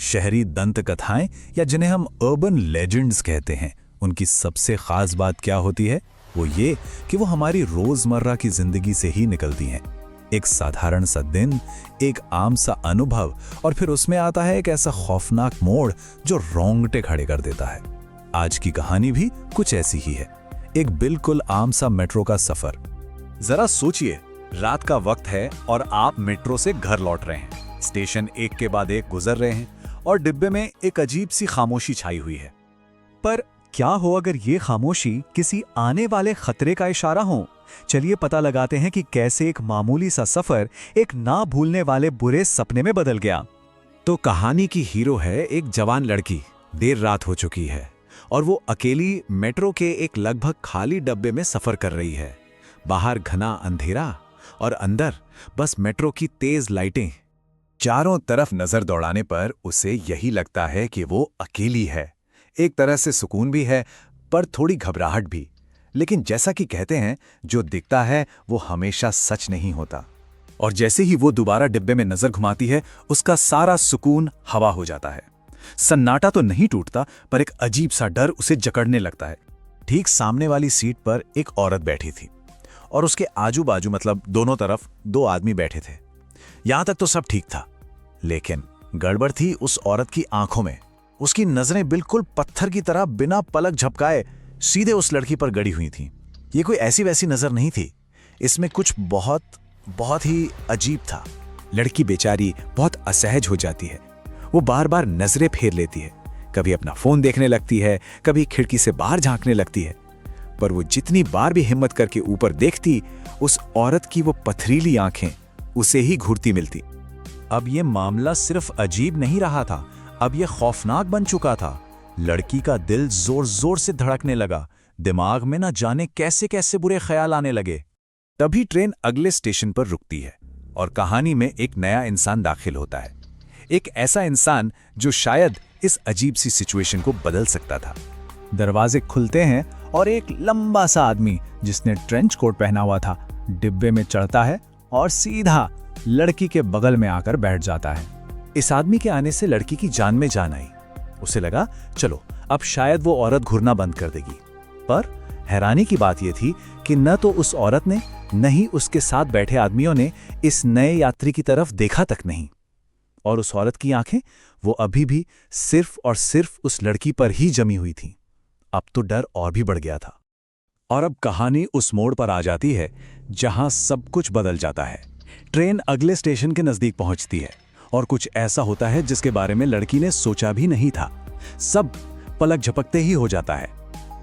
शहरी दंत कथाएं या जिन्हें हम अर्बन लेजेंड्स कहते हैं, उनकी सबसे खास बात क्या होती है? वो ये कि वो हमारी रोजमर्रा की जिंदगी से ही निकलती हैं। एक साधारण सा दिन, एक आम सा अनुभव, और फिर उसमें आता है एक ऐसा खौफनाक मोड़ जो रोंगटे खड़े कर देता है। आज की कहानी भी कुछ ऐसी ही है। एक बिल्कुल आम सा मेट्रो का सफर। जरा सोचिए, रात का वक्त है और आप मेट्रो से घर लौट रहे हैं। स्टेशन एक के बाद एक गुजर रहे हैं और डिब्बे में एक अजीब सी खामोशी छाई हुई है। पर क्या हो अगर ये खामोशी किसी आने वाले खतरे का इशारा हो? चलिए पता लगाते हैं कि कैसे एक मामूली सा सफर एक ना भूलने वाले बुरे सपने में बदल गया। तो कहानी की हीरो है एक जवान लड़की। देर रात हो चुकी है और वो अकेली मेट्रो के एक लगभग खाली डब्बे में सफर कर रही है। बाहर घना अंधेरा और अंदर बस मेट्रो की तेज लाइटें। चारों तरफ नजर दौड़ाने पर उसे यही लगता है कि वो अकेली है। एक तरह से सुकून भी है, पर थोड़ी घबराहट भी। लेकिन जैसा कि कहते हैं, जो दिखता है वो हमेशा सच नहीं होता। और जैसे ही वो दोबारा डिब्बे में नजर घुमाती है, उसका सारा सुकून हवा हो जाता है। सन्नाटा तो नहीं टूटता, पर एक अजीब सा डर उसे जकड़ने लगता है। ठीक सामने वाली सीट पर एक औरत बैठी थी और उसके आजू बाजू, मतलब दोनों तरफ, दो आदमी बैठे थे। यहां तक तो सब ठीक था, लेकिन गड़बड़ थी उस औरत की आंखों में। उसकी नजरें बिल्कुल पत्थर की तरह बिना पलक झपकाए सीधे उस लड़की पर गड़ी हुई थीं। ये कोई ऐसी वैसी नजर नहीं थी, इसमें कुछ बहुत ही अजीब था। लड़की बेचारी बहुत असहज हो जाती है। वो बार बार नजरें फेर लेती है, कभी अपना फोन देखने लगती है, कभी खिड़की से बाहर झांकने लगती है। पर वो जितनी बार भी हिम्मत करके ऊपर देखती, उस औरत की वो पथरीली आंखें उसे ही घूरती मिलती। अब ये मामला सिर्फ अजीब नहीं रहा था, अब ये खौफनाक बन चुका था। लड़की का दिल जोर जोर से धड़कने लगा। दिमाग में न जाने कैसे कैसे बुरे ख्याल आने लगे। तभी ट्रेन अगले स्टेशन पर रुकती है और कहानी में एक नया इंसान दाखिल होता है। एक ऐसा इंसान जो शायद इस अजीब सी सिचुएशन को बदल सकता था। दरवाजे खुलते हैं और एक लंबा सा आदमी जिसने ट्रेंच कोट पहना हुआ था, डिब्बे में चढ़ता है और सीधा लड़की के बगल में आकर बैठ जाता है। इस आदमी के आने से लड़की की जान में जान आई। उसे लगा, चलो अब शायद वो औरत घूरना बंद कर देगी। पर हैरानी की बात यह थी कि न तो उस औरत ने, न ही उसके साथ बैठे आदमियों ने इस नए यात्री की तरफ देखा तक नहीं। और उस औरत की आंखें, वो अभी भी सिर्फ और सिर्फ उस लड़की पर ही जमी हुई थीं। अब तो डर और भी बढ़ गया था। और अब कहानी उस मोड़ पर आ जाती है जहां सब कुछ बदल जाता है। ट्रेन अगले स्टेशन के नजदीक पहुंचती है और कुछ ऐसा होता है जिसके बारे में लड़की ने सोचा भी नहीं था। सब पलक झपकते ही हो जाता है।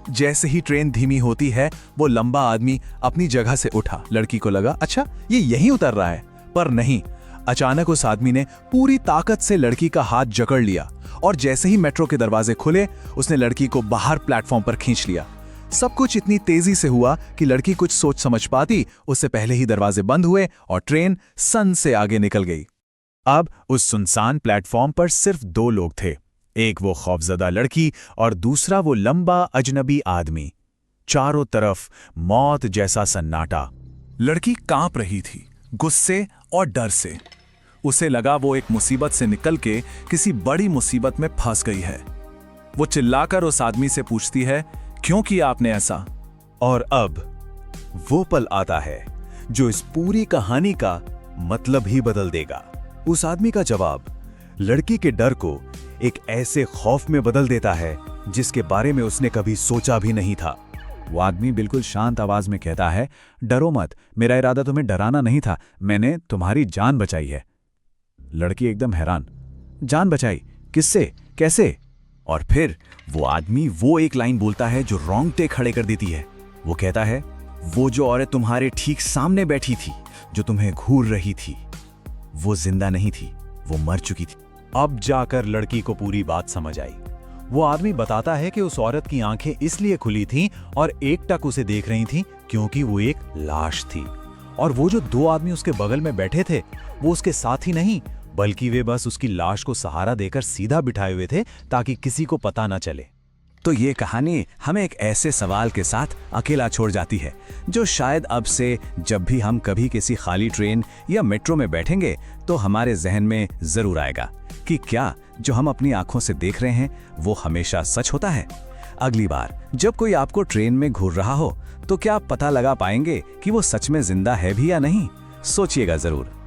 जैसे ही ट्रेन धीमी होती है, वो लंबा आदमी अपनी जगह से उठा। लड़की को लगा, अच्छा ये यहीं उतर रहा है, पर नहीं। अचानक उस आदमी ने पूरी ताकत से लड़की का हाथ जकड़ लिया और जैसे ही मेट्रो के दरवाजे खुले, उसने लड़की को बाहर प्लेटफॉर्म पर खींच लिया। सब कुछ इतनी तेजी से हुआ कि लड़की कुछ सोच समझ पाती उससे पहले ही दरवाजे बंद हुए और ट्रेन सन से आगे निकल गई। अब उस सुनसान प्लेटफॉर्म पर सिर्फ दो लोग थे, एक वो खौफजदा लड़की और दूसरा वो लंबा अजनबी आदमी। चारों तरफ मौत जैसा सन्नाटा। लड़की कांप रही थी, गुस्से और डर से। उसे लगा वो एक मुसीबत से निकल के किसी बड़ी मुसीबत में फंस गई है। वो चिल्लाकर उस आदमी से पूछती है, क्यों किया आपने ऐसा? और अब वो पल आता है जो इस पूरी कहानी का मतलब ही बदल देगा। उस आदमी का जवाब लड़की के डर को एक ऐसे खौफ में बदल देता है जिसके बारे में उसने कभी सोचा भी नहीं था। वो आदमी बिल्कुल शांत आवाज में कहता है, डरो मत, मेरा इरादा तुम्हें डराना नहीं था, मैंने तुम्हारी जान बचाई है। लड़की एकदम हैरान, जान बचाई? किससे, कैसे? और फिर वो आदमी वो एक लाइन बोलता है जो रोंगटे खड़े कर देती है। वो कहता है, वो जो औरत तुम्हारे ठीक सामने बैठी थी, जो तुम्हें घूर रही थी, वो जिंदा नहीं थी, वो मर चुकी थी। अब जाकर लड़की को पूरी बात समझ आई। वो आदमी बताता है कि उस औरत की आंखें इसलिए खुली थीं और एकटक उसे देख रही थीं क्योंकि वो एक लाश थी। और वो जो दो आदमी उसके बगल में बैठे थे, वो उसके साथ ही नहीं, बल्कि वे बस उसकी लाश को सहारा देकर सीधा बिठाए हुए थे ताकि किसी को पता न चले। तो ये कहानी हमें एक ऐसे सवाल के साथ अकेला छोड़ जाती है जो शायद अब से जब भी हम कभी किसी खाली ट्रेन या मेट्रो में बैठेंगे तो हमारे जहन में जरूर आएगा। कि क्या जो हम अपनी आंखों से देख रहे हैं वो हमेशा सच होता है। अगली बार जब कोई आपको ट्रेन में घूर रहा हो तो क्या आप पता लगा पाएंगे कि वो सच में जिंदा है भी या नहीं? सोचिएगा जरूर।